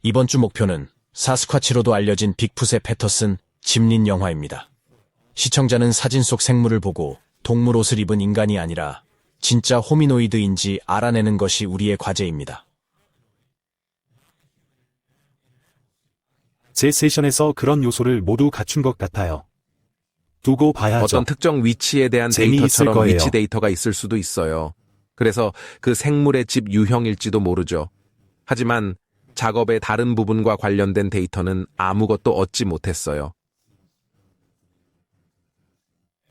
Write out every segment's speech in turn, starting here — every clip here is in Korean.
이번 주 목표는 사스쿼치로도 알려진 빅풋의 패터슨 집린 영화입니다. 시청자는 사진 속 생물을 보고 동물 옷을 입은 인간이 아니라 진짜 호미노이드인지 알아내는 것이 우리의 과제입니다. 제 세션에서 그런 요소를 모두 갖춘 것 같아요. 두고 봐야죠. 어떤 특정 위치에 대한 재미있을 데이터처럼 거예요. 위치 데이터가 있을 수도 있어요. 그래서 그 생물의 집 유형일지도 모르죠. 하지만 작업의 다른 부분과 관련된 데이터는 아무것도 얻지 못했어요.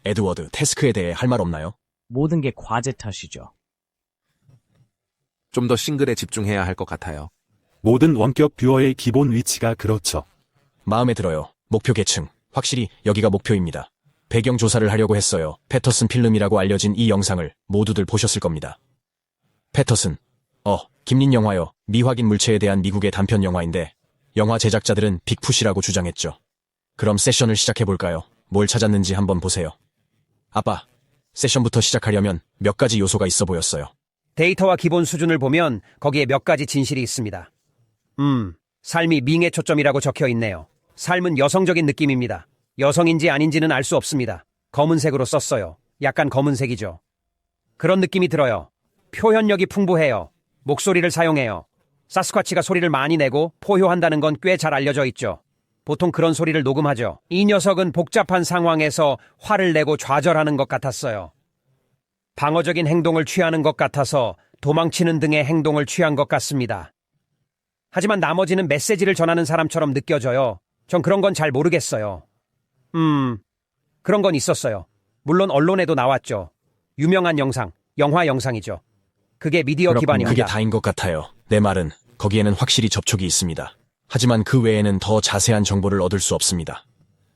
에드워드, 태스크에 대해 할 말 없나요? 모든 게 과제 탓이죠. 좀 더 싱글에 집중해야 할 것 같아요. 모든 원격 뷰어의 기본 위치가 그렇죠. 마음에 들어요. 목표 계층. 확실히 여기가 목표입니다. 배경 조사를 하려고 했어요. 패터슨 필름이라고 알려진 이 영상을 모두들 보셨을 겁니다. 패터슨. 김린 영화요. 미확인 물체에 대한 미국의 단편 영화인데 영화 제작자들은 빅풋이라고 주장했죠. 그럼 세션을 시작해볼까요? 뭘 찾았는지 한번 보세요. 아빠, 세션부터 시작하려면 몇 가지 요소가 있어 보였어요. 데이터와 기본 수준을 보면 거기에 몇 가지 진실이 있습니다. 삶이 밍의 초점이라고 적혀 있네요. 삶은 여성적인 느낌입니다. 여성인지 아닌지는 알 수 없습니다. 검은색으로 썼어요. 약간 검은색이죠. 그런 느낌이 들어요. 표현력이 풍부해요. 목소리를 사용해요. 사스쿼치가 소리를 많이 내고 포효한다는 건 꽤 잘 알려져 있죠. 보통 그런 소리를 녹음하죠. 이 녀석은 복잡한 상황에서 화를 내고 좌절하는 것 같았어요. 방어적인 행동을 취하는 것 같아서 도망치는 등의 행동을 취한 것 같습니다. 하지만 나머지는 메시지를 전하는 사람처럼 느껴져요. 전 그런 건 잘 모르겠어요. 그런 건 있었어요. 물론 언론에도 나왔죠. 유명한 영상, 영화 영상이죠. 그게 미디어 그렇군요. 기반입니다. 그게 다인 것 같아요. 내 말은 거기에는 확실히 접촉이 있습니다. 하지만 그 외에는 더 자세한 정보를 얻을 수 없습니다.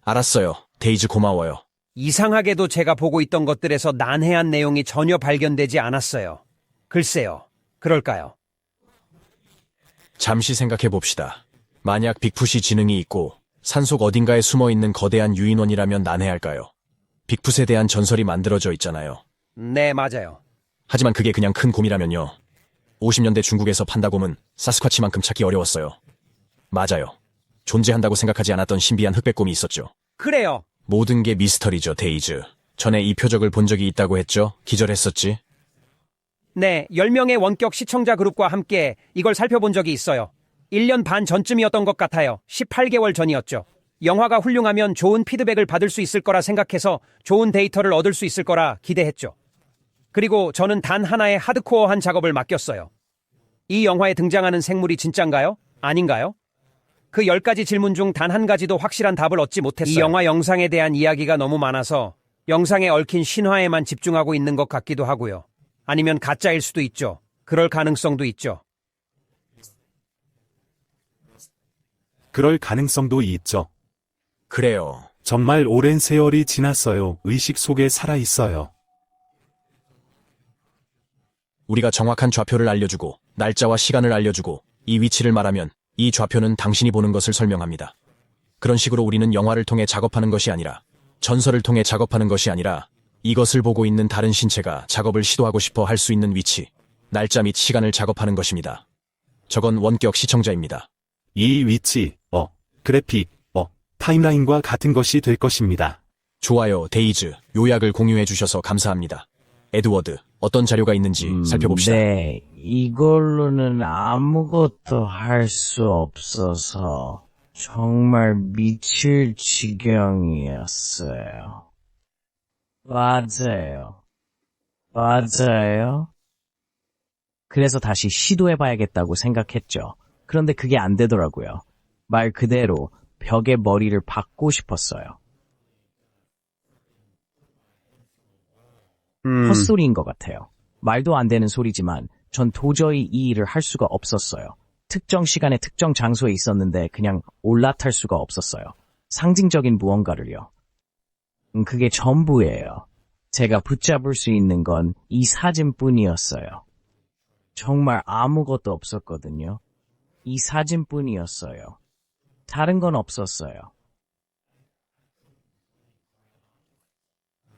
알았어요. 데이즈 고마워요. 이상하게도 제가 보고 있던 것들에서 난해한 내용이 전혀 발견되지 않았어요. 글쎄요. 그럴까요? 잠시 생각해 봅시다. 만약 빅풋이 지능이 있고 산속 어딘가에 숨어있는 거대한 유인원이라면 난해할까요? 빅풋에 대한 전설이 만들어져 있잖아요. 네, 맞아요. 하지만 그게 그냥 큰 곰이라면요. 50년대 중국에서 판다곰은 사스쿼치만큼 찾기 어려웠어요. 맞아요. 존재한다고 생각하지 않았던 신비한 흑백곰이 있었죠. 그래요. 모든 게 미스터리죠, 데이즈. 전에 이 표적을 본 적이 있다고 했죠? 기절했었지? 네, 10명의 원격 시청자 그룹과 함께 이걸 살펴본 적이 있어요. 1년 반 전쯤이었던 것 같아요. 18개월 전이었죠. 영화가 훌륭하면 좋은 피드백을 받을 수 있을 거라 생각해서 좋은 데이터를 얻을 수 있을 거라 기대했죠. 그리고 저는 단 하나의 하드코어한 작업을 맡겼어요. 이 영화에 등장하는 생물이 진짠가요? 아닌가요? 그 10가지 질문 중 단 한 가지도 확실한 답을 얻지 못했어요. 이 영화 영상에 대한 이야기가 너무 많아서 영상에 얽힌 신화에만 집중하고 있는 것 같기도 하고요. 아니면 가짜일 수도 있죠. 그럴 가능성도 있죠. 그럴 가능성도 있죠. 그래요. 정말 오랜 세월이 지났어요. 의식 속에 살아있어요. 우리가 정확한 좌표를 알려주고 날짜와 시간을 알려주고 이 위치를 말하면 이 좌표는 당신이 보는 것을 설명합니다. 그런 식으로 우리는 영화를 통해 작업하는 것이 아니라 전설을 통해 작업하는 것이 아니라 이것을 보고 있는 다른 신체가 작업을 시도하고 싶어 할 수 있는 위치, 날짜 및 시간을 작업하는 것입니다. 저건 원격 시청자입니다. 이 위치, 그래픽, 타임라인과 같은 것이 될 것입니다. 좋아요, 데이즈. 요약을 공유해 주셔서 감사합니다. 에드워드, 어떤 자료가 있는지 살펴봅시다. 네, 이걸로는 아무것도 할 수 없어서 정말 미칠 지경이었어요. 맞아요. 그래서 다시 시도해봐야겠다고 생각했죠. 그런데 그게 안 되더라고요. 말 그대로 벽에 머리를 박고 싶었어요. 헛소리인 것 같아요. 말도 안 되는 소리지만 전 도저히 이 일을 할 수가 없었어요. 특정 시간에 특정 장소에 있었는데 그냥 올라탈 수가 없었어요. 상징적인 무언가를요. 그게 전부예요. 제가 붙잡을 수 있는 건 이 사진뿐이었어요. 정말 아무것도 없었거든요. 이 사진뿐이었어요. 다른 건 없었어요.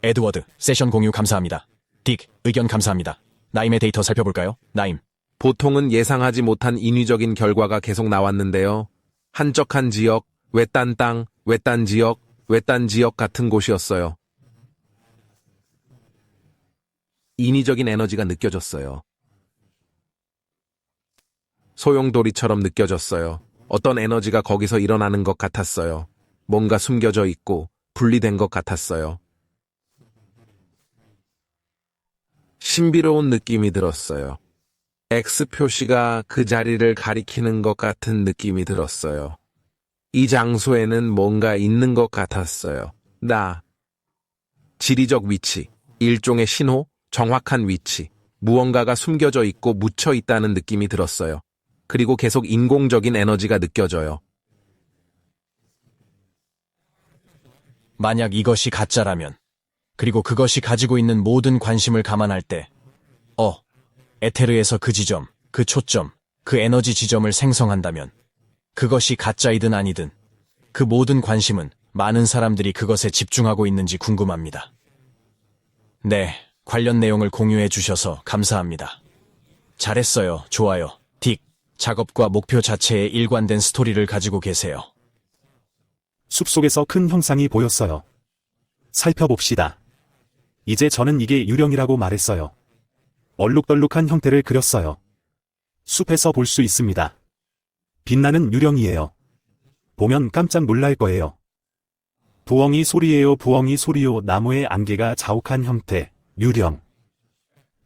에드워드, 세션 공유 감사합니다. 딕, 의견 감사합니다. 나임의 데이터 살펴볼까요? 나임. 보통은 예상하지 못한 인위적인 결과가 계속 나왔는데요. 한적한 지역, 외딴 땅, 외딴 지역, 외딴 지역 같은 곳이었어요. 인위적인 에너지가 느껴졌어요. 소용돌이처럼 느껴졌어요. 어떤 에너지가 거기서 일어나는 것 같았어요. 뭔가 숨겨져 있고 분리된 것 같았어요. 신비로운 느낌이 들었어요. X 표시가 그 자리를 가리키는 것 같은 느낌이 들었어요. 이 장소에는 뭔가 있는 것 같았어요. 지리적 위치, 일종의 신호, 정확한 위치, 무언가가 숨겨져 있고 묻혀 있다는 느낌이 들었어요. 그리고 계속 인공적인 에너지가 느껴져요. 만약 이것이 가짜라면, 그리고 그것이 가지고 있는 모든 관심을 감안할 때, 에테르에서 그 지점, 그 초점, 그 에너지 지점을 생성한다면, 그것이 가짜이든 아니든, 그 모든 관심은 많은 사람들이 그것에 집중하고 있는지 궁금합니다. 네, 관련 내용을 공유해 주셔서 감사합니다. 잘했어요. 좋아요. 딕, 작업과 목표 자체에 일관된 스토리를 가지고 계세요. 숲속에서 큰 형상이 보였어요. 살펴봅시다. 이제 저는 이게 유령이라고 말했어요. 얼룩덜룩한 형태를 그렸어요. 숲에서 볼 수 있습니다. 빛나는 유령이에요. 보면 깜짝 놀랄 거예요. 부엉이 소리예요. 부엉이 소리요. 나무의 안개가 자욱한 형태, 유령.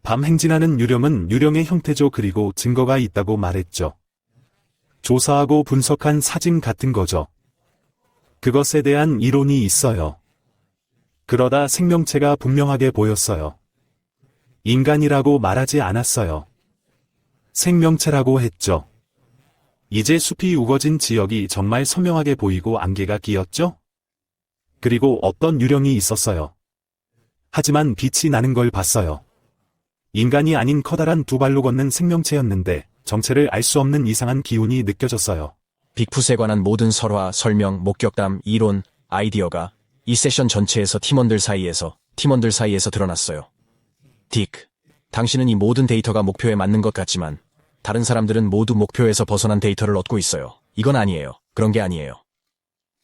밤 행진하는 유령은 유령의 형태죠. 그리고 증거가 있다고 말했죠. 조사하고 분석한 사진 같은 거죠. 그것에 대한 이론이 있어요. 그러다 생명체가 분명하게 보였어요. 인간이라고 말하지 않았어요. 생명체라고 했죠. 이제 숲이 우거진 지역이 정말 선명하게 보이고 안개가 끼었죠? 그리고 어떤 유령이 있었어요. 하지만 빛이 나는 걸 봤어요. 인간이 아닌 커다란 두 발로 걷는 생명체였는데 정체를 알 수 없는 이상한 기운이 느껴졌어요. 빅풋에 관한 모든 설화, 설명, 목격담, 이론, 아이디어가 이 세션 전체에서 팀원들 사이에서 드러났어요. 딕, 당신은 이 모든 데이터가 목표에 맞는 것 같지만 다른 사람들은 모두 목표에서 벗어난 데이터를 얻고 있어요. 이건 아니에요. 그런 게 아니에요.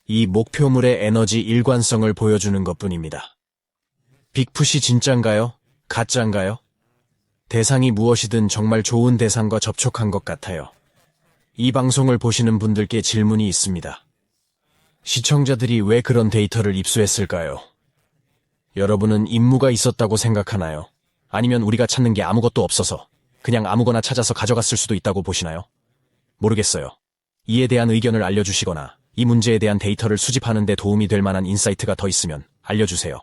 이 목표물의 에너지 일관성을 보여주는 것뿐입니다. 빅풋이 진짠가요? 가짜인가요? 대상이 무엇이든 정말 좋은 대상과 접촉한 것 같아요. 이 방송을 보시는 분들께 질문이 있습니다. 시청자들이 왜 그런 데이터를 입수했을까요? 여러분은 임무가 있었다고 생각하나요? 아니면 우리가 찾는 게 아무것도 없어서 그냥 아무거나 찾아서 가져갔을 수도 있다고 보시나요? 모르겠어요. 이에 대한 의견을 알려주시거나 이 문제에 대한 데이터를 수집하는 데 도움이 될 만한 인사이트가 더 있으면 알려주세요.